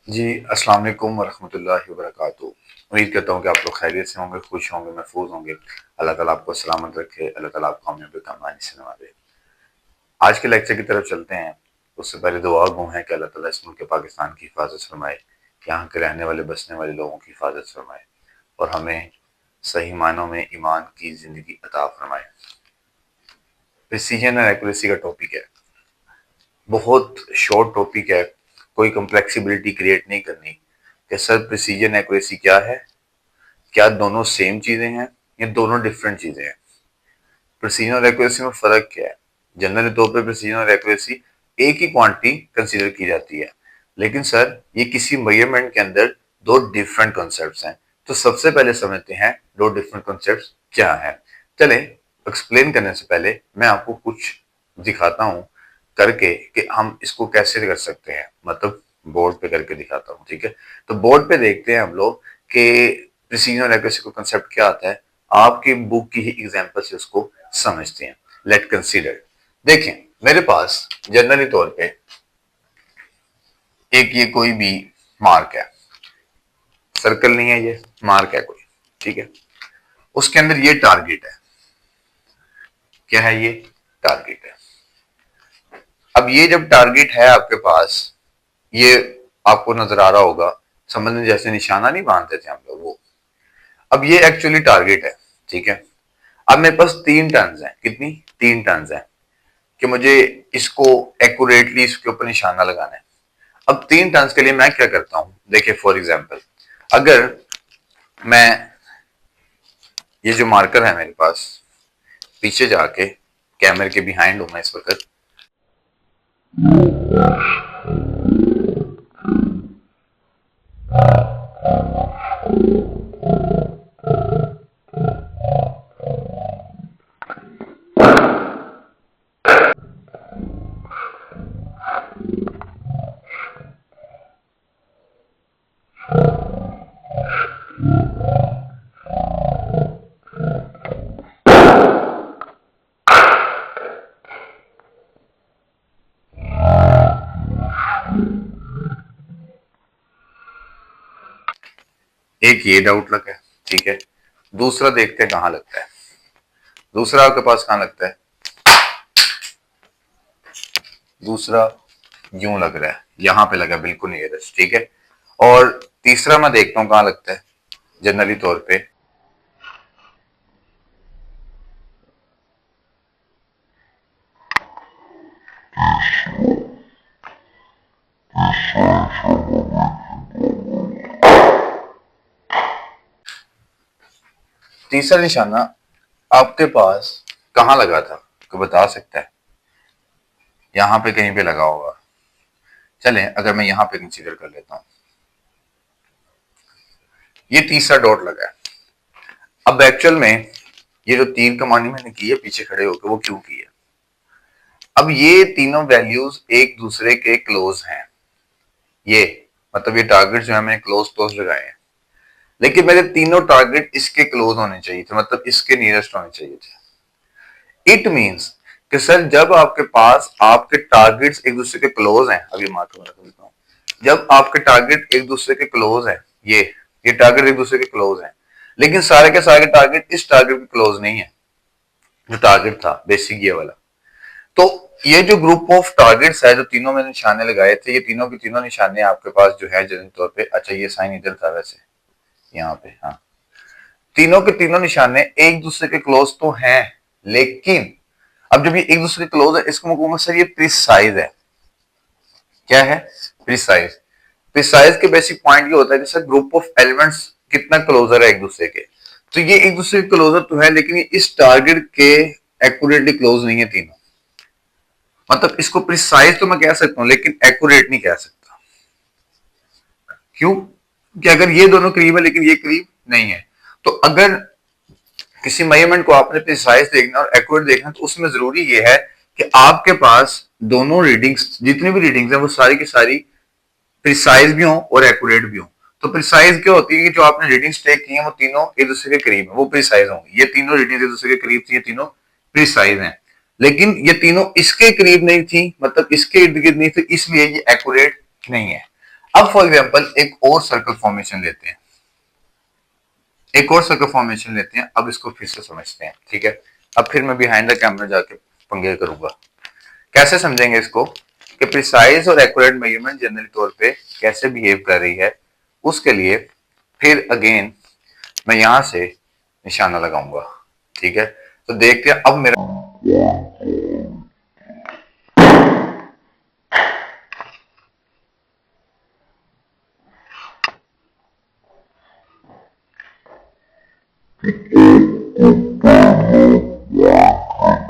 जी, अस्सलाम वालेकुम वरहमतुल्लाहि वबरकातुहू। उम्मीद करता हूँ कि आप लोग खैरियत से होंगे, खुश होंगे, महफूज होंगे। अल्लाह ताला आपको सलामत रखे, अल्लाह ताला आपको कामयाबी कामयाबी से नवाजे। आज के लेक्चर की तरफ चलते हैं। उससे पहले दुआ गो है कि अल्लाह ताला इस मुल्क पाकिस्तान की हिफाजत फरमाए, यहाँ के रहने वाले बसने वाले लोगों की हिफाजत फरमाए और हमें सही मायनों में ईमान की जिंदगी अता फरमाए। प्रिसीजन और एक्यूरेसी का टॉपिक है, बहुत शॉर्ट टॉपिक है, कोई कम्प्लेक्सिबिलिटी क्रिएट नहीं करनी कि सर प्रिसीजन एक्यूरेसी क्या है, क्या दोनों सेम चीजें हैं या दोनों डिफरेंट चीजें हैं। प्रिसीजन और एक्यूरेसी में फर्क क्या है? जनरली तौर पर प्रिसीजन और एक्यूरेसी एक ही क्वांटिटी कंसीडर की जाती है, लेकिन सर ये किसी मेजरमेंट के अंदर दो डिफरेंट कॉन्सेप्ट्स हैं। तो सबसे पहले समझते हैं दो डिफरेंट कॉन्सेप्ट्स क्या है। चले एक्सप्लेन करने से पहले मैं आपको कुछ दिखाता हूं करके कि हम इसको कैसे कर सकते हैं, मतलब बोर्ड पे करके दिखाता हूं। ठीक है, तो बोर्ड पे देखते हैं हम लोग कि प्रिसीजन और एक्यूरेसी का कंसेप्ट क्या आता है। आपकी बुक की ही एग्जांपल से उसको समझते हैं। Late consider. देखें, मेरे पास जनरली तौर पे एक ये कोई भी मार्क है, सर्कल नहीं है, ये मार्क है कोई। ठीक है, उसके अंदर ये टारगेट है। क्या है ये? टारगेट है। अब ये जब टारगेट है आपके पास, ये आपको नजर आ रहा होगा, समझ में जैसे निशाना नहीं बांधते थे हम लोग, वो अब ये एक्चुअली टारगेट है। ठीक है, अब मेरे पास 3 टर्न्स हैं। कितनी? 3 टर्न्स हैं कि मुझे इसको एक्यूरेटली इसके ऊपर निशाना लगाना है। अब 3 टर्न्स के लिए मैं क्या करता हूं, देखिए फॉर एग्जांपल, अगर मैं ये जो मार्कर है मेरे पास, पीछे जाके कैमरे के बिहाइंड हूं मैं इस वक्त, एक ये डाउट लगा है। ठीक है, दूसरा देखते हैं कहां लगता है। दूसरा आपके पास कहां लगता है? दूसरा यूं लग रहा है, यहां पे लगा बिल्कुल नियरेस्ट। ठीक है, और तीसरा मैं देखता हूं कहां लगता है जनरली तौर पे। तीसरा निशाना आपके पास कहां लगा था, कोई बता सकता है? यहां पे कहीं पे लगा होगा। चलें, अगर मैं यहां पे कंसीडर कर लेता हूं, ये तीसरा डॉट लगा है। अब एक्चुअल में ये जो तीर कमानी मैंने की है पीछे खड़े होकर, वो क्यों की है? अब ये तीनों वैल्यूज एक दूसरे के क्लोज हैं। ये मतलब ये टारगेट जो है मैंने क्लोज क्लोज लगाए हैं, लेकिन मेरे तीनों टारगेट इसके क्लोज होने चाहिए थे, मतलब इसके नियरेस्ट होने चाहिए थे। इट मींस कि सर जब आपके पास आपके टारगेट्स एक दूसरे के क्लोज हैं, अभी मार्क रख देता हूं, जब आपके टारगेट एक दूसरे के क्लोज हैं, ये टारगेट एक दूसरे के क्लोज हैं, लेकिन सारे के सारे टारगेट इस टारगेट के क्लोज नहीं है जो टारगेट था बेसिक ये वाला। तो ये जो ग्रुप ऑफ टारगेट्स है, जो तीनों मैंने निशाने लगाए थे, ये तीनों के तीनों निशाने आपके पास जो है जनरल तौर पे, अच्छा ये साइन इधर था वैसे यहाँ पे, हाँ, तीनों के तीनों निशाने एक दूसरे के क्लोज तो हैं, लेकिन अब जब ये एक दूसरे के क्लोज है, इसका मतलब सर ये प्रिसाइज है। क्या है? प्रिसाइज। प्रिसाइज के बेसिक पॉइंट ये होता है कि सर ग्रुप ऑफ एलिमेंट्स कितना क्लोजर है एक दूसरे के। तो ये एक दूसरे के क्लोजर तो है, लेकिन ये इस टारगेट के एक्यूरेटली क्लोज नहीं है तीनों। मतलब इसको प्रिसाइज तो मैं कह सकता हूं, लेकिन एक्यूरेट नहीं कह सकता। क्यों? कि अगर ये दोनों करीब है लेकिन ये करीब नहीं है, तो अगर किसी मेजरमेंट को आपने प्रिसाइज देखना और एक्यूरेट देखना, तो उसमें जरूरी ये है कि आपके पास दोनों रीडिंग्स, जितनी भी रीडिंग्स हैं, वो सारी की सारी प्रिसाइज भी हो और एक्यूरेट भी हो। तो प्रिसाइज क्या होती है कि जो आपने रीडिंग्स टेक की हैं वो तीनों एक दूसरे के करीब है, वो प्रिसाइज होंगी। ये तीनों रीडिंग्स एक दूसरे के करीब थी, ये तीनों प्रिसाइज हैं। लेकिन ये तीनों इसके करीब नहीं थी, मतलब इसके इर्द गिर्द नहीं थी, इसलिए ये एक्यूरेट नहीं है। अब फॉर एग्जांपल एक और सर्कल फॉर्मेशन लेते हैं, अब इसको फिर से समझते हैं, ठीक है। अब फिर मैं बिहाइंड द कैमरा जाके पंगे करूंगा। कैसे समझेंगे इसको कि प्रिसाइज और एक्यूरेट मेजरमेंट जनरली तौर पे कैसे बिहेव कर रही है, उसके लिए फिर अगेन मैं यहां से निशाना लगाऊंगा, ठीक है। तो देखते हैं अब मेरा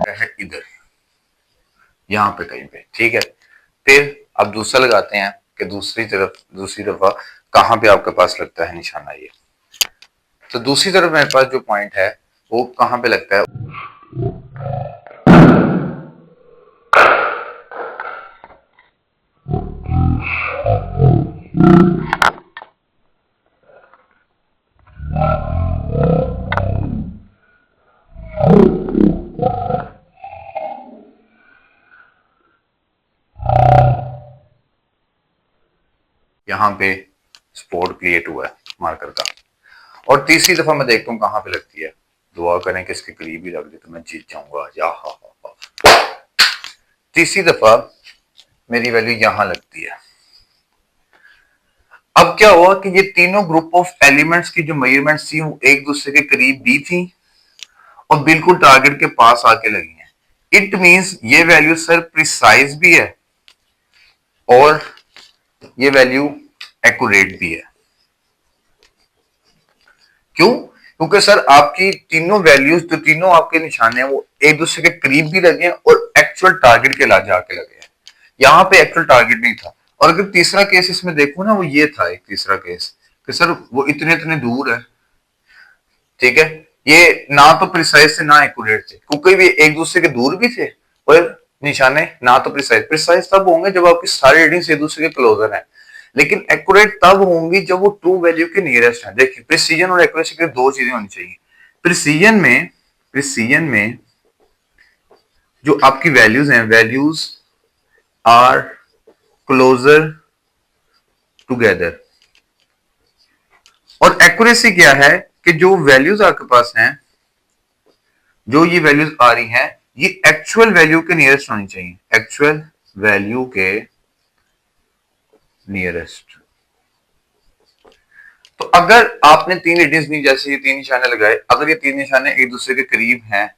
है इधर, यहां पे कहीं पे, ठीक है। फिर अब दूसरा लगाते हैं कि दूसरी दफा कहां पे आपके पास लगता है निशाना। ये तो दूसरी तरफ मेरे पास जो पॉइंट है वो कहां पे लगता है, यहां पे स्पॉट क्रिएट हुआ है मार्कर का। और तीसरी दफा मैं देखता हूँ कहां पे लगती है। दुआ करें कि इसके करीब ही लग जाए तो मैं जीत जाऊंगा। या हा। तीसरी दफा मेरी वैल्यू यहां लगती है। अब क्या हुआ कि ये तीनों ग्रुप ऑफ एलिमेंट्स की जो मेजरमेंट्स थी वो एक दूसरे के करीब भी थी और बिल्कुल टारगेट के पास आके लगी हैं। इट मींस ये वैल्यू सर प्रिसाइज भी है और ये वैल्यू एक्यूरेट भी है। क्यों? क्योंकि सर आपकी तीनों वैल्यूज जो तीनों आपके निशाने हैं वो एक दूसरे के करीब भी लगे हैं और एक्चुअल टारगेट के जाके लगे हैं। यहां पे एक्चुअल टारगेट नहीं था। और अगर तीसरा केस इसमें देखो ना, वो ये था एक तीसरा केस कि सर वो इतने इतने दूर है, ठीक है। ये ना तो प्रिसाइज थे ना एक्यूरेट थे, क्योंकि वे एक दूसरे के दूर भी थे और निशाने ना तो प्रिसाइज तब होंगे जब आपकी सारी रीडिंग्स एक दूसरे के क्लोजर हैं, लेकिन एक्यूरेट तब होंगी जब वो ट्रू वैल्यू के नियरेस्ट है। देखिए प्रिसीजन और एक्यूरेसी के दो चीजें होनी चाहिए। प्रिसीजन में जो आपकी वैल्यूज हैं, वैल्यूज आर क्लोजर टुगेदर। और एक्यूरेसी क्या है कि जो वैल्यूज आपके पास हैं, जो ये वैल्यूज आ रही हैं, ये एक्चुअल वैल्यू के नियरेस्ट होनी चाहिए, एक्चुअल वैल्यू के नियरेस्ट। तो अगर आपने तीन रीडिंग्स दी, जैसे ये तीन निशाने लगाए, अगर ये तीन निशाने एक दूसरे के करीब हैं,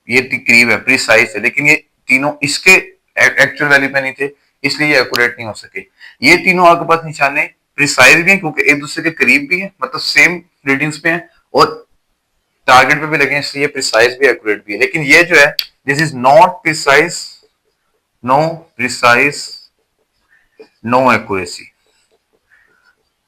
ये करीब है, प्रिसाइज है, लेकिन ये तीनों इसके एक्चुअल वैल्यू पे नहीं थे, इसलिए ये एक्यूरेट नहीं हो सके। ये तीनों आपके पास निशाने प्रिसाइज भी हैं क्योंकि एक दूसरे के करीब भी हैं, मतलब सेम रीडिंग्स पे हैं और टारगेट पे भी लगे, इसलिए प्रिसाइज भी एक्यूरेट भी है। लेकिन ये जो है this is not precise, no precise, no accuracy.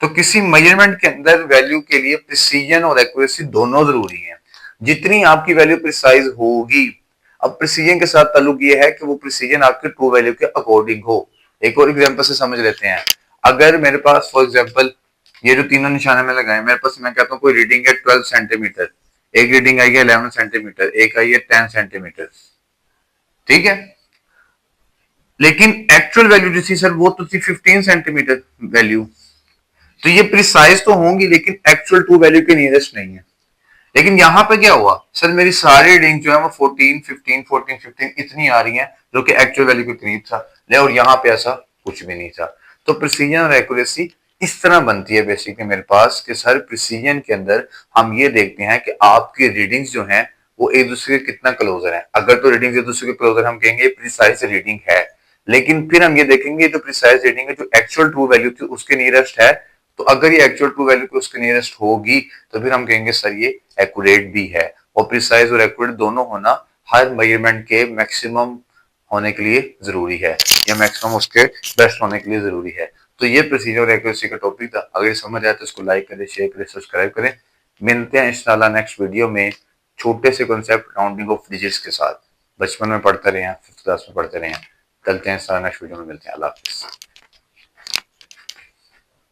तो किसी मेजरमेंट के अंदर वैल्यू के लिए प्रिसीजन और एक्यूरेसी दोनों जरूरी हैं। जितनी आपकी वैल्यू प्रिसाइज होगी, अब प्रिसीजन के साथ ताल्लुक ये है कि वो प्रिसीजन आपके ट्रू वैल्यू के अकॉर्डिंग हो। एक और एग्जांपल से समझ लेते हैं। अगर मेरे पास फॉर एग्जांपल ये जो तीनों निशाने में लगाए, मेरे पास मैं कहता हूँ कोई रीडिंग है 12 सेंटीमीटर, एक रीडिंग आई है 11 सेंटीमीटर, एक आई है 10 सेंटीमीटर, ठीक है। लेकिन एक्चुअल वैल्यू जो थी सर वो तो थी 15 सेंटीमीटर वैल्यू। तो ये प्रिसाइज तो होंगी लेकिन एक्चुअल ट्रू वैल्यू के नियरेस्ट नहीं है। लेकिन यहां पे क्या हुआ सर, मेरी सारी रीडिंग जो है वो 14 15 14 15 इतनी आ रही हैं जो कि एक्चुअल वैल्यू के करीब था, और यहां पे ऐसा कुछ भी नहीं था। तो प्रिसीजन और एक्यूरेसी इस तरह बनती है बेसिकली मेरे पास कि सर प्रिसीजन के अंदर हम ये देखते हैं कि आपकी रीडिंग्स जो हैं वो एक दूसरे के कितना क्लोजर है। अगर तो रीडिंग एक दूसरे के क्लोजर हम कहेंगे प्रिसाइज रीडिंग है, लेकिन फिर हम ये देखेंगे जो प्रिसाइज रीडिंग है जो एक्चुअल ट्रू वैल्यू थी उसके नियरेस्ट है, तो अगर ये एक्चुअल ट्रू वैल्यू के उसके नियरेस्ट होगी तो फिर हम कहेंगे सर ये एक्यूरेट भी है। और प्रिसाइज और एक्यूरेट दोनों होना हर मेजरमेंट के मैक्सिमम होने के लिए जरूरी है या मैक्सिमम उसके बेस्ट होने के लिए जरूरी है। तो ये प्रोसीजर और एक्यूरेसी का टॉपिक था। अगर समझ आए तो इसको लाइक करें, शेयर करें, सब्सक्राइब करें। मिलते हैं इंशाल्लाह नेक्स्ट वीडियो में छोटे से कॉन्सेप्ट राउंडिंग ऑफ डिजिट्स के साथ। बचपन में पढ़ते रहे हैं, 5th क्लास में पढ़ते रहे हैं। चलते हैं नेक्स्ट वीडियो में मिलते हैं। अल्लाह हाफिज़।